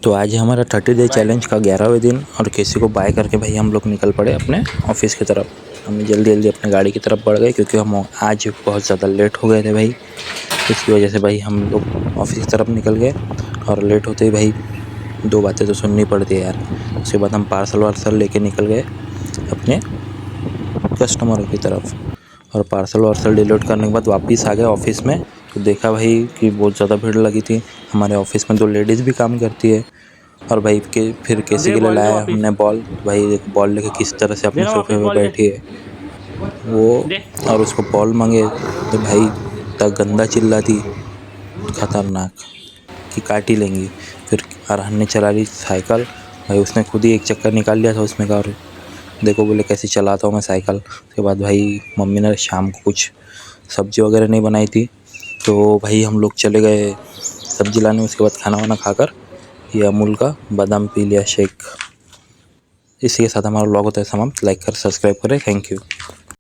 तो आज हमारा 30 डे चैलेंज का 11वें दिन और किसी को बाय करके भाई हम लोग निकल पड़े अपने ऑफिस की तरफ। हम जल्दी जल्दी अपने गाड़ी की तरफ बढ़ गए क्योंकि हम आज बहुत ज़्यादा लेट हो गए थे भाई। इसकी वजह से भाई हम लोग ऑफिस की तरफ निकल गए और लेट होते ही भाई दो बातें तो सुननी पड़ती है यार। उसके बाद हम पार्सल वार्सल लेके निकल गए अपने कस्टमरों की तरफ और पार्सल वार्सल डिलीवर करने के बाद वापस आ गए ऑफिस में। तो देखा भाई कि बहुत ज़्यादा भीड़ लगी थी। हमारे ऑफिस में 2 लेडीज़ भी काम करती है और भाई के फिर किसी के लिए लाया हमने बॉल। भाई बॉल लेके किस तरह से अपने सोफे पे बैठी है वो, और उसको बॉल मांगे तो भाई इतना गंदा चिल्लाती, खतरनाक कि काट ही लेंगी। फिर अरहन ने चला ली साइकिल। भाई उसने खुद ही एक चक्कर निकाल लिया था उसमें का, और देखो बोले कैसे चलाता हूँ मैं साइकिल। उसके बाद भाई मम्मी ने शाम को कुछ सब्ज़ी वगैरह नहीं बनाई थी तो भाई हम लोग चले गए सब्ज़ी लाने। उसके बाद खाना वाना खाकर ये अमूल का बादाम पी लिया शेक। इसी के साथ हमारा व्लॉग होता है समाप्त। लाइक कर सब्सक्राइब करें। Thank you.